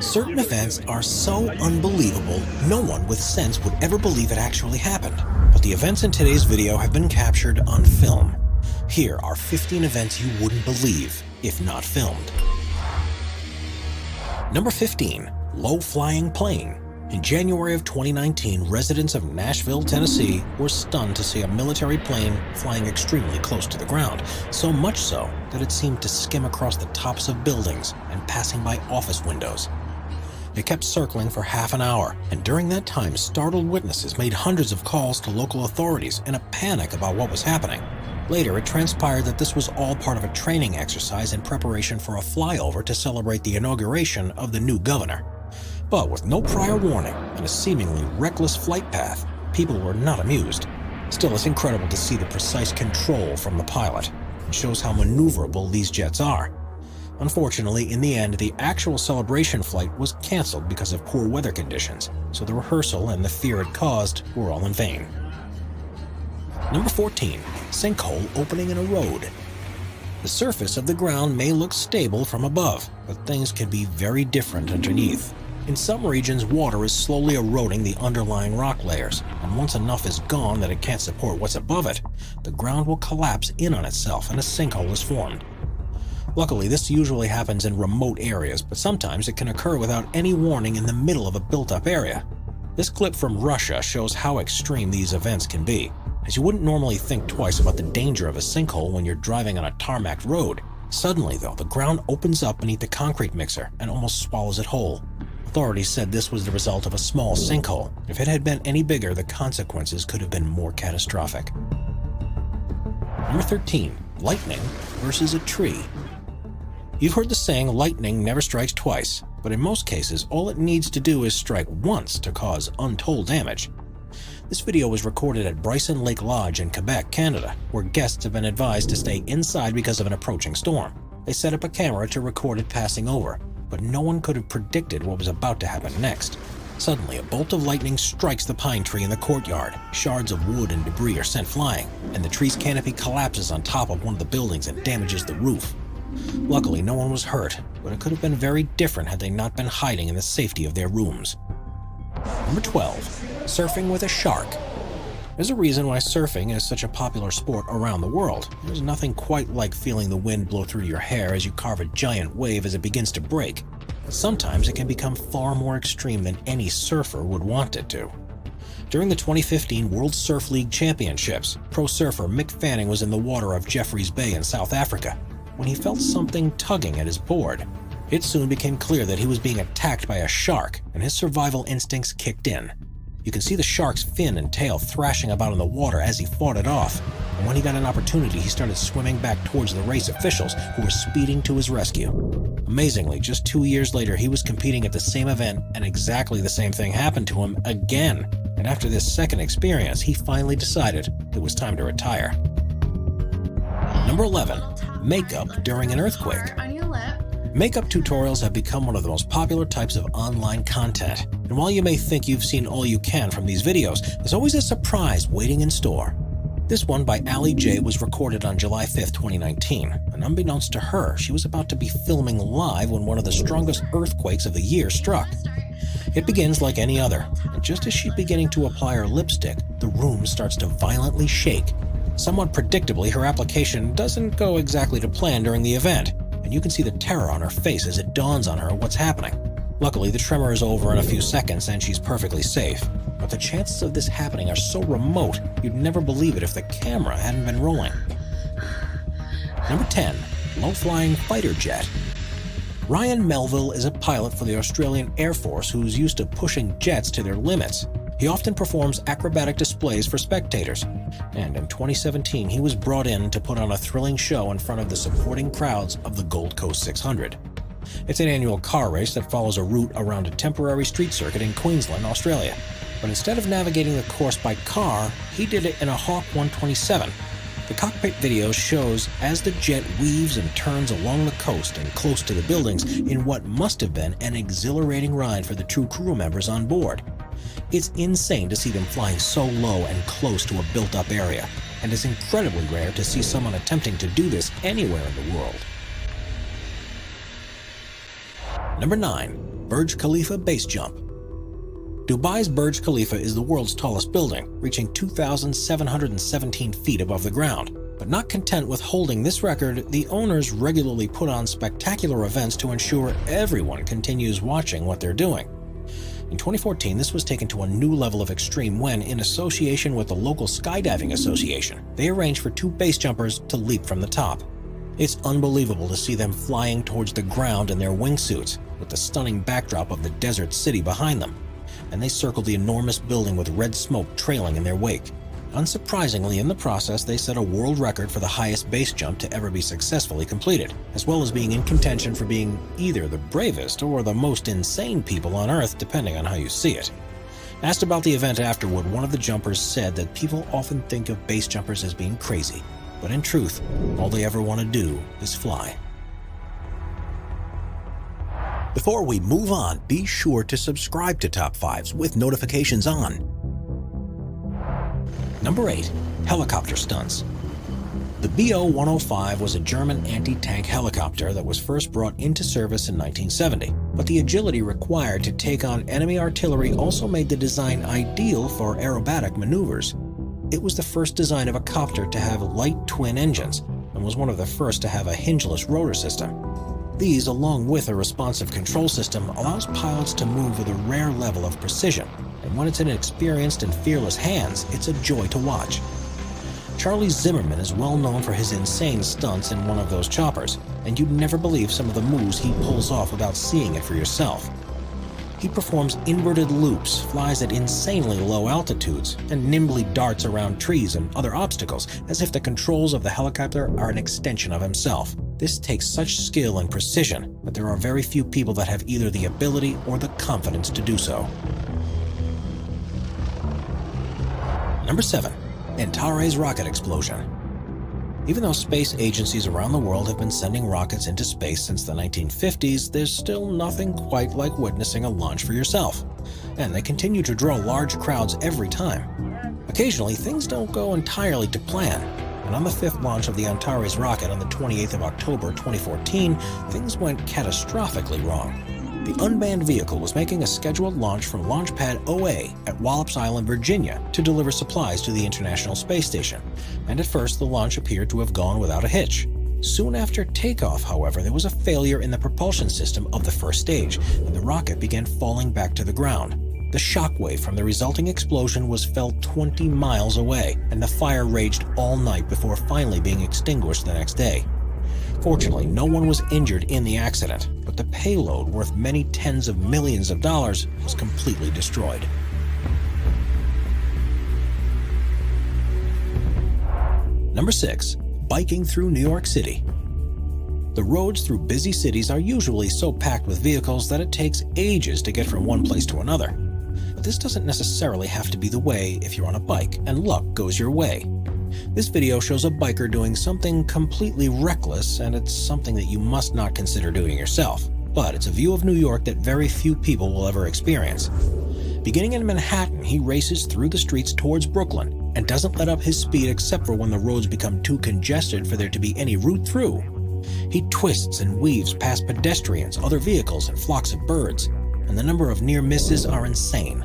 Certain events are so unbelievable, no one with sense would ever believe it actually happened. But the events in today's video have been captured on film. Here are 15 events you wouldn't believe if not filmed. Number 15. Low-flying plane. In January of 2019, residents of Nashville, Tennessee were stunned to see a military plane flying extremely close to the ground, so much so that it seemed to skim across the tops of buildings and passing by office windows. It kept circling for half an hour, and during that time, startled witnesses made hundreds of calls to local authorities in a panic about what was happening. Later, it transpired that this was all part of a training exercise in preparation for a flyover to celebrate the inauguration of the new governor. But with no prior warning and a seemingly reckless flight path, people were not amused. Still, it's incredible to see the precise control from the pilot. It shows how maneuverable these jets are. Unfortunately, in the end, the actual celebration flight was canceled because of poor weather conditions, so the rehearsal and the fear it caused were all in vain. Number 14. Sinkhole opening in a road. The surface of the ground may look stable from above, but things can be very different underneath. In some regions, water is slowly eroding the underlying rock layers, and once enough is gone that it can't support what's above it, the ground will collapse in on itself and a sinkhole is formed. Luckily, this usually happens in remote areas, but sometimes it can occur without any warning in the middle of a built-up area. This clip from Russia shows how extreme these events can be, as you wouldn't normally think twice about the danger of a sinkhole when you're driving on a tarmac road. Suddenly, though, the ground opens up beneath the concrete mixer and almost swallows it whole. Authorities said this was the result of a small sinkhole. If it had been any bigger, the consequences could have been more catastrophic. Number 13. Lightning versus a tree. You've heard the saying, lightning never strikes twice, but in most cases, all it needs to do is strike once to cause untold damage. This video was recorded at Bryson Lake Lodge in Quebec, Canada, where guests have been advised to stay inside because of an approaching storm. They set up a camera to record it passing over, but no one could have predicted what was about to happen next. Suddenly, a bolt of lightning strikes the pine tree in the courtyard. Shards of wood and debris are sent flying, and the tree's canopy collapses on top of one of the buildings and damages the roof. Luckily, no one was hurt, but it could have been very different had they not been hiding in the safety of their rooms. Number 12. Surfing with a shark. There's a reason why surfing is such a popular sport around the world. There's nothing quite like feeling the wind blow through your hair as you carve a giant wave as it begins to break. But sometimes it can become far more extreme than any surfer would want it to. During the 2015 World Surf League Championships, pro surfer Mick Fanning was in the water of Jeffreys Bay in South Africa when he felt something tugging at his board. It soon became clear that he was being attacked by a shark, and his survival instincts kicked in. You can see the shark's fin and tail thrashing about in the water as he fought it off, and when he got an opportunity, he started swimming back towards the race officials who were speeding to his rescue. Amazingly, just 2 years later, he was competing at the same event, and exactly the same thing happened to him again. And after this second experience, he finally decided it was time to retire. Number 11. Makeup during an earthquake. Makeup tutorials have become one of the most popular types of online content. And while you may think you've seen all you can from these videos, there's always a surprise waiting in store. This one by Ali J was recorded on July 5th, 2019. And unbeknownst to her, she was about to be filming live when one of the strongest earthquakes of the year struck. It begins like any other, and just as she's beginning to apply her lipstick, the room starts to violently shake. Somewhat predictably, her application doesn't go exactly to plan during the event, and you can see the terror on her face as it dawns on her what's happening. Luckily, the tremor is over in a few seconds and she's perfectly safe. But the chances of this happening are so remote, you'd never believe it if the camera hadn't been rolling. Number 10. Low-flying fighter jet. Ryan Melville is a pilot for the Australian Air Force who's used to pushing jets to their limits. He often performs acrobatic displays for spectators, and in 2017 he was brought in to put on a thrilling show in front of the supporting crowds of the Gold Coast 600. It's an annual car race that follows a route around a temporary street circuit in Queensland, Australia. But instead of navigating the course by car, he did it in a Hawk 127. The cockpit video shows as the jet weaves and turns along the coast and close to the buildings in what must have been an exhilarating ride for the two crew members on board. It's insane to see them flying so low and close to a built-up area, and it's incredibly rare to see someone attempting to do this anywhere in the world. Number 9. Burj Khalifa Base Jump. Dubai's Burj Khalifa is the world's tallest building, reaching 2,717 feet above the ground. But not content with holding this record, the owners regularly put on spectacular events to ensure everyone continues watching what they're doing. In 2014, this was taken to a new level of extreme when, in association with the local skydiving association, they arranged for 2 base jumpers to leap from the top. It's unbelievable to see them flying towards the ground in their wingsuits, with the stunning backdrop of the desert city behind them, and they circled the enormous building with red smoke trailing in their wake. Unsurprisingly, in the process, they set a world record for the highest base jump to ever be successfully completed, as well as being in contention for being either the bravest or the most insane people on Earth, depending on how you see it. Asked about the event afterward, one of the jumpers said that people often think of base jumpers as being crazy, but in truth, all they ever want to do is fly. Before we move on, be sure to subscribe to Top 5s with notifications on. Number 8. Helicopter stunts. The BO-105 was a German anti-tank helicopter that was first brought into service in 1970, but the agility required to take on enemy artillery also made the design ideal for aerobatic maneuvers. It was the first design of a copter to have light twin engines, and was one of the first to have a hingeless rotor system. These, along with a responsive control system, allows pilots to move with a rare level of precision, and when it's in experienced and fearless hands, it's a joy to watch. Charlie Zimmerman is well known for his insane stunts in one of those choppers, and you'd never believe some of the moves he pulls off without seeing it for yourself. He performs inverted loops, flies at insanely low altitudes, and nimbly darts around trees and other obstacles as if the controls of the helicopter are an extension of himself. This takes such skill and precision that there are very few people that have either the ability or the confidence to do so. Number 7. Antares rocket explosion. Even though space agencies around the world have been sending rockets into space since the 1950s, there's still nothing quite like witnessing a launch for yourself. And they continue to draw large crowds every time. Occasionally, things don't go entirely to plan, and on the 5th launch of the Antares rocket on the 28th of October 2014, things went catastrophically wrong. The unmanned vehicle was making a scheduled launch from Launch Pad OA at Wallops Island, Virginia, to deliver supplies to the International Space Station, and at first the launch appeared to have gone without a hitch. Soon after takeoff, however, there was a failure in the propulsion system of the first stage, and the rocket began falling back to the ground. The shockwave from the resulting explosion was felt 20 miles away, and the fire raged all night before finally being extinguished the next day. Fortunately, no one was injured in the accident, but the payload, worth many tens of millions of dollars, was completely destroyed. Number 6. Biking through New York City. The roads through busy cities are usually so packed with vehicles that it takes ages to get from one place to another. But this doesn't necessarily have to be the way if you're on a bike and luck goes your way. This video shows a biker doing something completely reckless, and it's something that you must not consider doing yourself. But it's a view of New York that very few people will ever experience. Beginning in Manhattan, he races through the streets towards Brooklyn and doesn't let up his speed except for when the roads become too congested for there to be any route through. He twists and weaves past pedestrians, other vehicles, and flocks of birds, and the number of near misses are insane.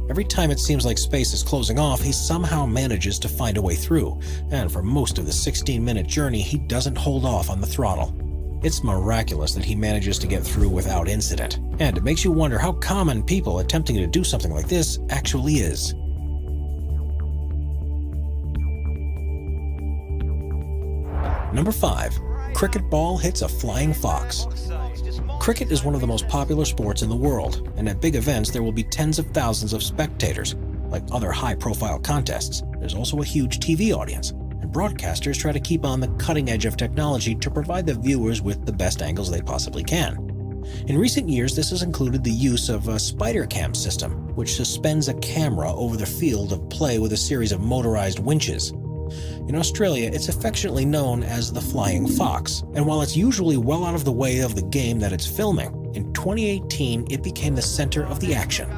Every time it seems like space is closing off, he somehow manages to find a way through, and for most of the 16-minute journey, he doesn't hold off on the throttle. It's miraculous that he manages to get through without incident, and it makes you wonder how common people attempting to do something like this actually is. Number 5. Cricket ball hits a flying fox. Cricket is one of the most popular sports in the world, and at big events there will be tens of thousands of spectators. Like other high-profile contests, there's also a huge TV audience, and broadcasters try to keep on the cutting edge of technology to provide the viewers with the best angles they possibly can. In recent years, this has included the use of a spider cam system, which suspends a camera over the field of play with a series of motorized winches. In Australia, it's affectionately known as the flying fox, and while it's usually well out of the way of the game that it's filming, in 2018 it became the center of the action.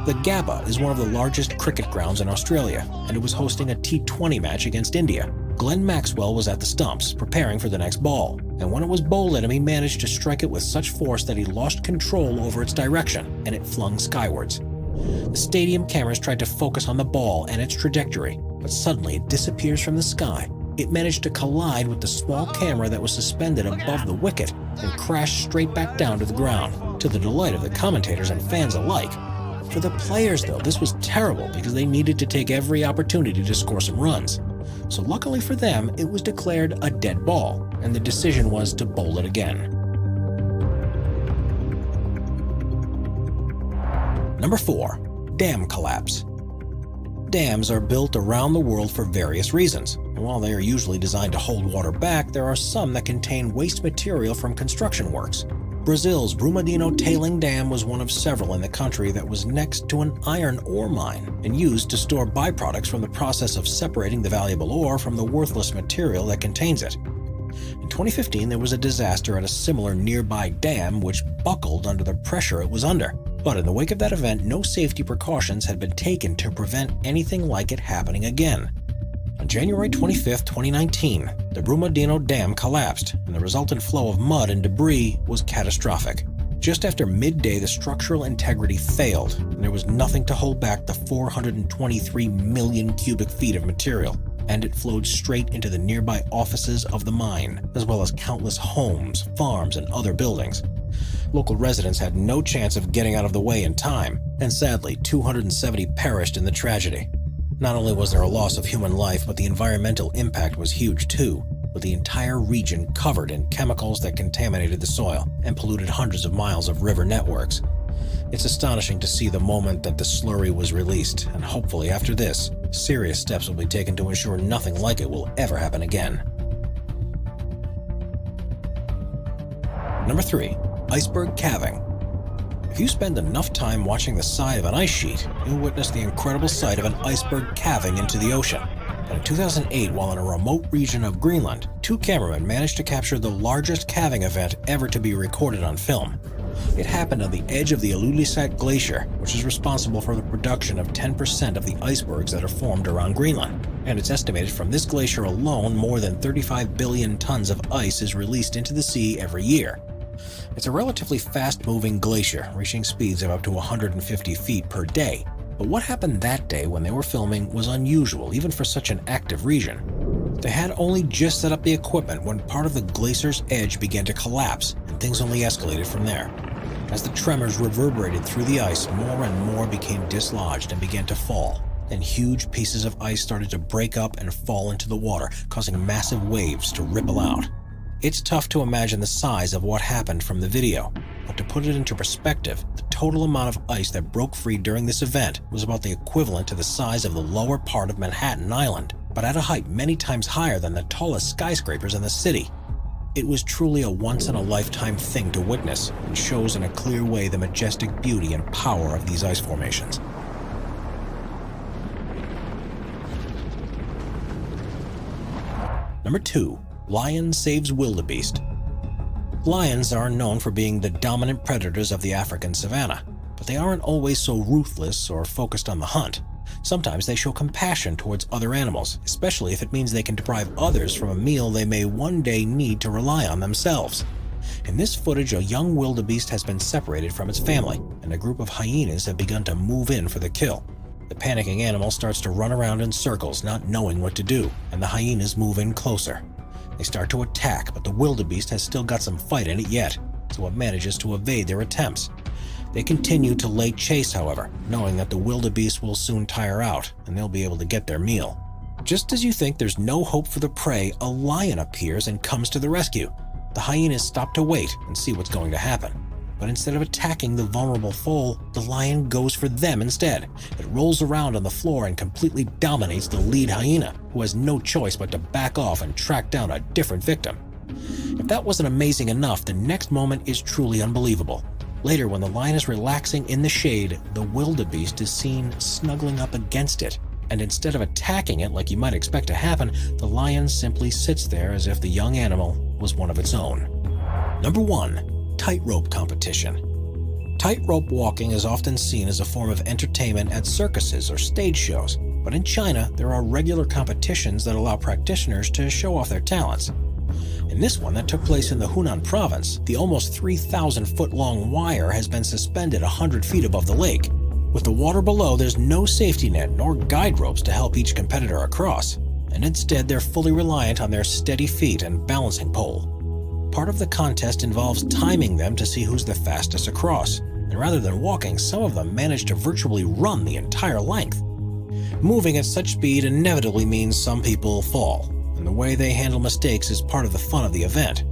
The Gabba is one of the largest cricket grounds in Australia, and it was hosting a T20 match against India. Glenn Maxwell was at the stumps, preparing for the next ball, and when it was bowled at him, he managed to strike it with such force that he lost control over its direction, and it flung skywards. The stadium cameras tried to focus on the ball and its trajectory, but suddenly it disappears from the sky. It managed to collide with the small camera that was suspended above the wicket and crashed straight back down to the ground, to the delight of the commentators and fans alike. For the players, though, this was terrible because they needed to take every opportunity to score some runs. So luckily for them, it was declared a dead ball, and the decision was to bowl it again. Number 4. Dam collapse. Dams are built around the world for various reasons, and while they are usually designed to hold water back, there are some that contain waste material from construction works. Brazil's Brumadinho Tailing Dam was one of several in the country that was next to an iron ore mine and used to store byproducts from the process of separating the valuable ore from the worthless material that contains it. In 2015, there was a disaster at a similar nearby dam which buckled under the pressure it was under. But in the wake of that event, no safety precautions had been taken to prevent anything like it happening again. On January 25, 2019, the Brumadinho Dam collapsed, and the resultant flow of mud and debris was catastrophic. Just after midday, the structural integrity failed, and there was nothing to hold back the 423 million cubic feet of material, and it flowed straight into the nearby offices of the mine, as well as countless homes, farms, and other buildings. Local residents had no chance of getting out of the way in time, and sadly, 270 perished in the tragedy. Not only was there a loss of human life, but the environmental impact was huge too, with the entire region covered in chemicals that contaminated the soil and polluted hundreds of miles of river networks. It's astonishing to see the moment that the slurry was released, and hopefully after this, serious steps will be taken to ensure nothing like it will ever happen again. Number 3. Iceberg calving. If you spend enough time watching the side of an ice sheet, you'll witness the incredible sight of an iceberg calving into the ocean. But in 2008, while in a remote region of Greenland, 2 cameramen managed to capture the largest calving event ever to be recorded on film. It happened on the edge of the Ilulissat Glacier, which is responsible for the production of 10% of the icebergs that are formed around Greenland. And it's estimated from this glacier alone, more than 35 billion tons of ice is released into the sea every year. It's a relatively fast-moving glacier, reaching speeds of up to 150 feet per day. But what happened that day when they were filming was unusual, even for such an active region. They had only just set up the equipment when part of the glacier's edge began to collapse, and things only escalated from there. As the tremors reverberated through the ice, more and more became dislodged and began to fall. Then huge pieces of ice started to break up and fall into the water, causing massive waves to ripple out. It's tough to imagine the size of what happened from the video, but to put it into perspective, the total amount of ice that broke free during this event was about the equivalent to the size of the lower part of Manhattan Island, but at a height many times higher than the tallest skyscrapers in the city. It was truly a once-in-a-lifetime thing to witness, and shows in a clear way the majestic beauty and power of these ice formations. Number 2. Lion saves wildebeest. Lions are known for being the dominant predators of the African savanna, but they aren't always so ruthless or focused on the hunt. Sometimes they show compassion towards other animals, especially if it means they can deprive others from a meal they may one day need to rely on themselves. In this footage, a young wildebeest has been separated from its family, and a group of hyenas have begun to move in for the kill. The panicking animal starts to run around in circles, not knowing what to do, and the hyenas move in closer. They start to attack, but the wildebeest has still got some fight in it yet, so it manages to evade their attempts. They continue to lay chase, however, knowing that the wildebeest will soon tire out, and they'll be able to get their meal. Just as you think there's no hope for the prey, a lion appears and comes to the rescue. The hyenas stop to wait and see what's going to happen. But instead of attacking the vulnerable foal, the lion goes for them instead. It rolls around on the floor and completely dominates the lead hyena, who has no choice but to back off and track down a different victim. If that wasn't amazing enough, the next moment is truly unbelievable. Later, when the lion is relaxing in the shade, the wildebeest is seen snuggling up against it. And instead of attacking it like you might expect to happen, the lion simply sits there as if the young animal was one of its own. Number 1. Tightrope competition. Tightrope walking is often seen as a form of entertainment at circuses or stage shows, but in China there are regular competitions that allow practitioners to show off their talents. In this one that took place in the Hunan province, the almost 3,000-foot-long wire has been suspended 100 feet above the lake. With the water below, there's no safety net nor guide ropes to help each competitor across, and instead they're fully reliant on their steady feet and balancing pole. Part of the contest involves timing them to see who's the fastest across, and rather than walking, some of them manage to virtually run the entire length. Moving at such speed inevitably means some people fall, and the way they handle mistakes is part of the fun of the event.